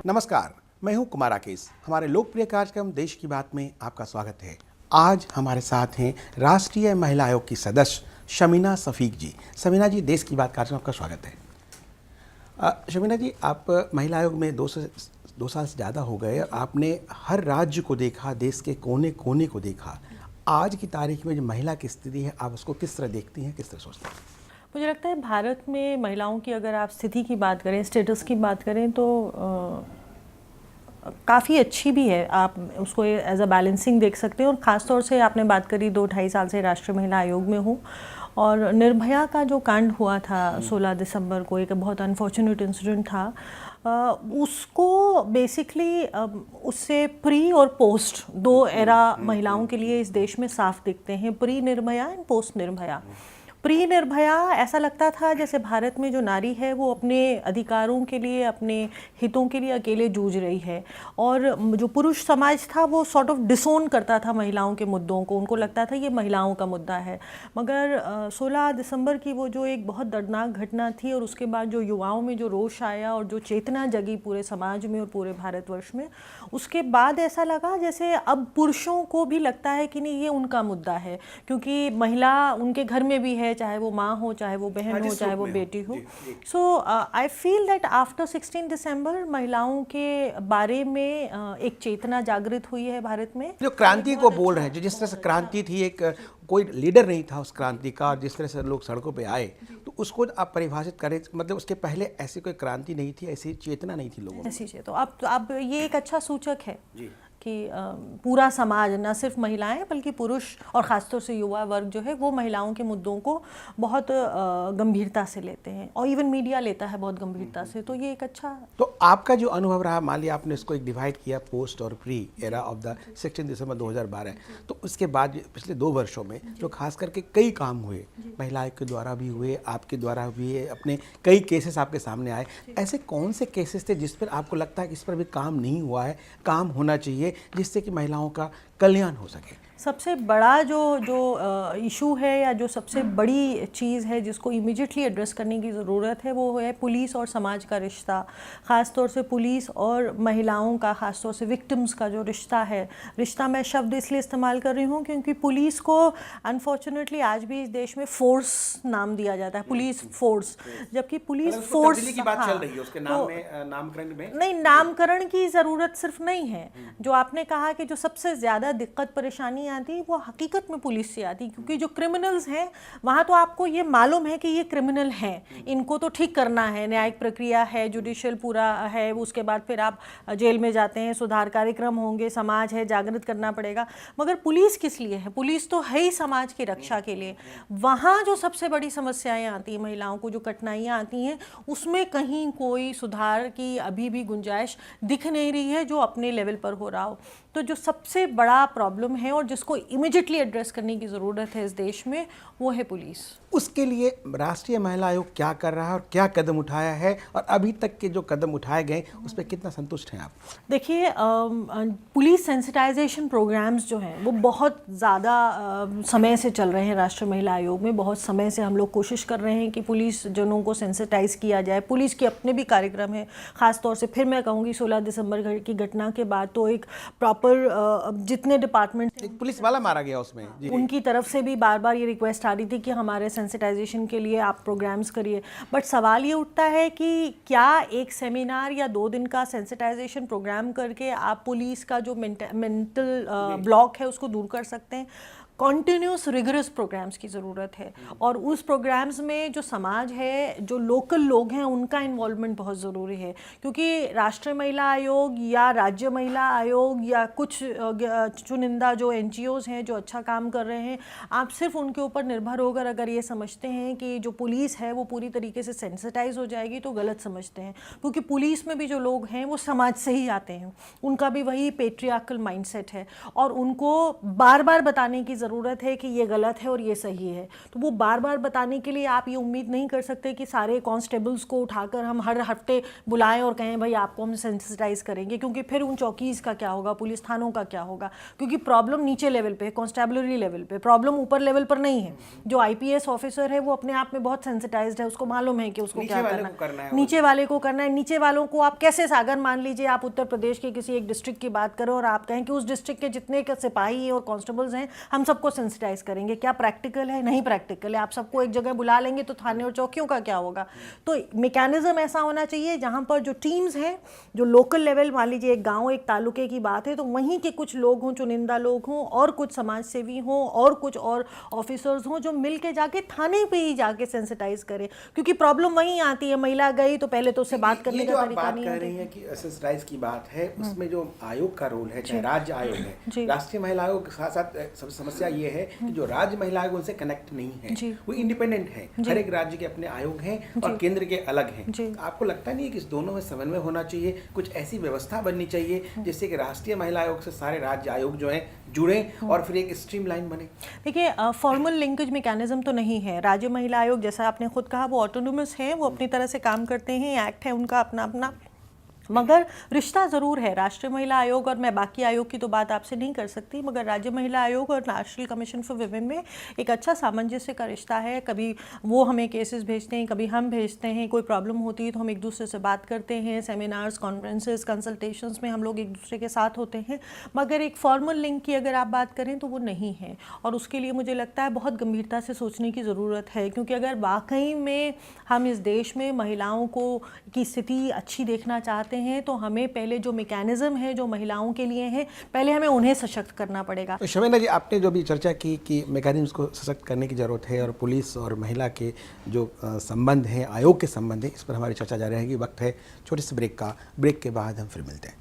नमस्कार, मैं हूं कुमार राकेश। हमारे लोकप्रिय कार्यक्रम देश की बात में आपका स्वागत है। आज हमारे साथ हैं राष्ट्रीय महिला आयोग की सदस्य शमीना शफीक जी। शमीना जी, देश की बात कार्यक्रम में आपका स्वागत है। शमीना जी, आप महिला आयोग में 2 साल से ज़्यादा हो गए। आपने हर राज्य को देखा, देश के कोने कोने को देखा। आज की तारीख में जो महिला की स्थिति है, आप उसको किस तरह देखती हैं, किस तरह सोचती हैं? मुझे लगता है भारत में महिलाओं की अगर आप स्थिति की बात करें, स्टेटस की बात करें तो काफ़ी अच्छी भी है। आप उसको एज अ बैलेंसिंग देख सकते हैं। और ख़ास तौर से आपने बात करी, 2-2.5 साल से राष्ट्रीय महिला आयोग में हूँ। और निर्भया का जो कांड हुआ था 16 दिसंबर को, एक बहुत अनफॉर्चुनेट इंसिडेंट था। उसको बेसिकली उससे प्री और पोस्ट 2 एरा महिलाओं के लिए इस देश में साफ दिखते हैं, pre Nirbhaya and post Nirbhaya. Pre Nirbhaya ऐसा लगता था जैसे भारत में जो नारी है वो अपने अधिकारों के लिए, अपने हितों के लिए अकेले जूझ रही है। और जो पुरुष समाज था वो सॉर्ट ऑफ डिसोन करता था महिलाओं के मुद्दों को। उनको लगता था ये महिलाओं का मुद्दा है। मगर 16 दिसंबर की वो जो एक बहुत दर्दनाक घटना थी, और उसके बाद जो युवाओं में जो रोष आया और जो चेतना जगी पूरे समाज में और पूरे भारतवर्ष में, उसके बाद ऐसा लगा जैसे अब पुरुषों को भी लगता है कि नहीं, ये उनका मुद्दा है। क्योंकि महिला उनके घर में भी है, चाहे वो माँ हो, चाहे वो बहन हो, चाहे वो बेटी हो। सो आई फील दैट आफ्टर 16 दिसंबर महिलाओं के बारे में एक चेतना जागृत हुई है भारत में। जो क्रांति को बोल रहे हैं, जो जिस तरह से क्रांति थी, एक कोई लीडर नहीं था उस क्रांति का, और जिस तरह से लोग सड़कों पे आए, तो उसको आप परिभाषित करें, मतलब उसके पहले ऐसी कोई क्रांति नहीं थी, ऐसी चेतना नहीं थी लोगों में। ऐसी चेतना तो अब ये एक अच्छा सूचक है कि पूरा समाज, न सिर्फ महिलाएं बल्कि पुरुष और ख़ासतौर से युवा वर्ग जो है वो महिलाओं के मुद्दों को बहुत गंभीरता से लेते हैं, और इवन मीडिया लेता है बहुत गंभीरता से। तो ये एक अच्छा। तो आपका जो अनुभव रहा, मान लिया आपने इसको एक डिवाइड किया, पोस्ट और प्री एरा ऑफ द 16 दिसंबर 2012, तो उसके बाद पिछले 2 वर्षों में जो खास करके कई काम हुए, महिला आयोग के द्वारा भी हुए, आपके द्वारा भी हुए, अपने कई केसेस आपके सामने आए। ऐसे कौन से केसेस थे जिस पर आपको लगता है कि इस पर भी काम नहीं हुआ है, काम होना चाहिए, जिससे कि महिलाओं का कल्याण हो सके? सबसे बड़ा जो इशू है, या जो सबसे बड़ी चीज़ है जिसको इमीडिएटली एड्रेस करने की ज़रूरत है, वो है पुलिस और समाज का रिश्ता। ख़ास तौर से पुलिस और महिलाओं का, ख़ास तौर से विक्टिम्स का जो रिश्ता है। रिश्ता मैं शब्द इसलिए इस्तेमाल कर रही हूँ क्योंकि पुलिस को अनफॉर्चुनेटली आज भी इस देश में फोर्स नाम दिया जाता है, पुलिस फोर्स। जबकि पुलिस फोर्स की बात चल रही है, उसके नाम में, नामकरण में नहीं, नामकरण की ज़रूरत सिर्फ नहीं है। जो आपने कहा कि जो सबसे ज़्यादा दिक्कत परेशानी आती वो हकीकत में पुलिस से आती, क्योंकि जो क्रिमिनल्स हैं वहाँ तो आपको ये मालूम है कि ये क्रिमिनल हैं, इनको तो ठीक करना है, न्यायिक प्रक्रिया है, जुडिशियल पूरा है, उसके बाद फिर आप जेल में जाते हैं, सुधार कार्यक्रम होंगे, समाज है, जागृत करना पड़ेगा। मगर पुलिस किस लिए है? पुलिस तो है ही समाज की रक्षा के लिए। वहाँ जो सबसे बड़ी समस्याएं आती हैं, महिलाओं को जो कठिनाइयाँ आती हैं, उसमें कहीं कोई सुधार की अभी भी गुंजाइश दिख नहीं रही है जो अपने लेवल पर हो रहा हो। तो जो सबसे बड़ा प्रॉब्लम है और जिसको इमीडिएटली एड्रेस करने की ज़रूरत है इस देश में, वो है पुलिस। उसके लिए राष्ट्रीय महिला आयोग क्या कर रहा है और क्या कदम उठाया है, और अभी तक के जो कदम उठाए गए उस पर कितना संतुष्ट हैं आप? देखिए, पुलिस सेंसिटाइजेशन प्रोग्राम्स जो हैं वो बहुत ज़्यादा समय से चल रहे हैं राष्ट्रीय महिला आयोग में। बहुत समय से हम लोग कोशिश कर रहे हैं कि पुलिस जनों को सेंसिटाइज किया जाए। पुलिस के अपने भी कार्यक्रम है, ख़ास तौर से फिर मैं कहूँगी 16 दिसंबर की घटना के बाद तो एक प्रॉपर जितने डिपार्टमेंट, एक पुलिस वाला मारा गया उसमें, उनकी तरफ से भी बार बार ये रिक्वेस्ट आ रही थी कि हमारे सेंसिटाइजेशन के लिए आप प्रोग्राम्स करिए। बट सवाल ये उठता है कि क्या एक सेमिनार या 2 दिन का सेंसिटाइजेशन प्रोग्राम करके आप पुलिस का जो मेंटल ब्लॉक है उसको दूर कर सकते हैं? कॉन्टिन्यूस रिगरस प्रोग्राम्स की ज़रूरत है, और उस प्रोग्राम्स में जो समाज है, जो लोकल लोग हैं, उनका इन्वॉल्वमेंट बहुत ज़रूरी है। क्योंकि राष्ट्रीय महिला आयोग या राज्य महिला आयोग या कुछ चुनिंदा जो NGOs हैं जो अच्छा काम कर रहे हैं, आप सिर्फ उनके ऊपर निर्भर होकर अगर ये समझते हैं कि जो पुलिस है वो पूरी तरीके से सेंसिटाइज हो जाएगी, तो गलत समझते हैं। क्योंकि पुलिस में भी जो लोग हैं वो समाज से ही आते हैं, उनका भी वही पेट्रियार्कल माइंडसेट है, और उनको बार बार बताने की ज़रूरत है कि ये गलत है और ये सही है, तो वो बार बार बताने के लिए आप ये उम्मीद नहीं कर सकते कि सारे कांस्टेबल्स को उठाकर हम हर हफ्ते बुलाएं और कहें भाई आपको हम सेंसिटाइज करेंगे, क्योंकि फिर उन चौकीज़ का क्या होगा, पुलिस थानों का क्या होगा, क्योंकि प्रॉब्लम नीचे लेवल पे है, कांस्टेबलरी लेवल पे, प्रॉब्लम ऊपर लेवल पर नहीं है। जो आईपीएस ऑफिसर है वो अपने आप में बहुत सेंसिटाइज्ड है, उसको मालूम है कि उसको क्या करना है, नीचे वाले को करना है। नीचे वालों को आप कैसे, सागर मान लीजिए आप उत्तर प्रदेश के किसी एक डिस्ट्रिक्ट की बात करो और आप कहें कि उस डिस्ट्रिक्ट के जितने के सिपाही और कांस्टेबल्स हैं हम सबको सेंसिटाइज करेंगे, क्या प्रैक्टिकल है? नहीं प्रैक्टिकल है। आप सबको एक जगह बुला लेंगे तो थाने और चौकियों का क्या होगा? तो मैकेनिज्म ऐसा होना चाहिए जहां पर जो टीम्स हैं, जो लोकल लेवल, मान लीजिए एक गांव एक तालुके की बात है, तो वहीं के कुछ लोग हों, चुनिंदा लोग हों और कुछ समाज सेवी हों और कुछ और ऑफिसर्स हों जो मिल के जाके थाने पे ही जाके सेंसिटाइज करें, क्योंकि प्रॉब्लम वहीं आती है। महिला गई तो पहले तो उससे बात करने का तरीका नहीं है। कह रही हैं कि सेंसिटाइज की बात है, उसमें जो आयोग का रोल है, चाहे राज्य आयोग है, राष्ट्रीय महिला आयोग के साथ साथ समस्या ये है कि जो राज्य महिला आयोग उनसे कनेक्ट नहीं है, वो इंडिपेंडेंट है। हर एक राज्य के अपने आयोग हैं और केंद्र के अलग हैं। आपको लगता नहीं है कि इस दोनों में समन्वय होना चाहिए, कुछ ऐसी व्यवस्था बननी चाहिए जिससे कि राष्ट्रीय महिला आयोग से सारे राज्य आयोग जो हैं जुड़े और फिर एक स्ट्रीमलाइन बने? देखिए, फॉर्मल लिंकेज मैकेनिज्म तो नहीं है। राज्य महिला आयोग, जैसा आपने खुद कहा, वो ऑटोनोमस है, वो अपनी तरह से काम करते हैं, एक्ट है उनका अपना अपना, मगर रिश्ता ज़रूर है। राष्ट्रीय महिला आयोग और मैं बाकी आयोग की तो बात आपसे नहीं कर सकती, मगर राज्य महिला आयोग और नेशनल कमीशन फॉर विमेन में एक अच्छा सामंजस्य का रिश्ता है। कभी वो हमें केसेस भेजते हैं, कभी हम भेजते हैं, कोई प्रॉब्लम होती है तो हम एक दूसरे से बात करते हैं, सेमिनार्स, कॉन्फ्रेंसेस, कंसल्टेशंस में हम लोग एक दूसरे के साथ होते हैं, मगर एक फॉर्मल लिंक की अगर आप बात करें तो वो नहीं है। और उसके लिए मुझे लगता है बहुत गंभीरता से सोचने की ज़रूरत है, क्योंकि अगर वाकई में हम इस देश में महिलाओं को की स्थिति अच्छी देखना चाहते हैं तो हमें पहले जो मैकेनिज्म है जो महिलाओं के लिए हैं, पहले हमें उन्हें सशक्त करना पड़ेगा। तो शमीना जी, आपने जो भी चर्चा की कि मैकेनिज्म को सशक्त करने की ज़रूरत है और पुलिस और महिला के जो संबंध हैं, आयोग के संबंध हैं, इस पर हमारी चर्चा जारी रहेगी। वक्त है छोटे से ब्रेक का। ब्रेक के बाद हम फिर मिलते हैं।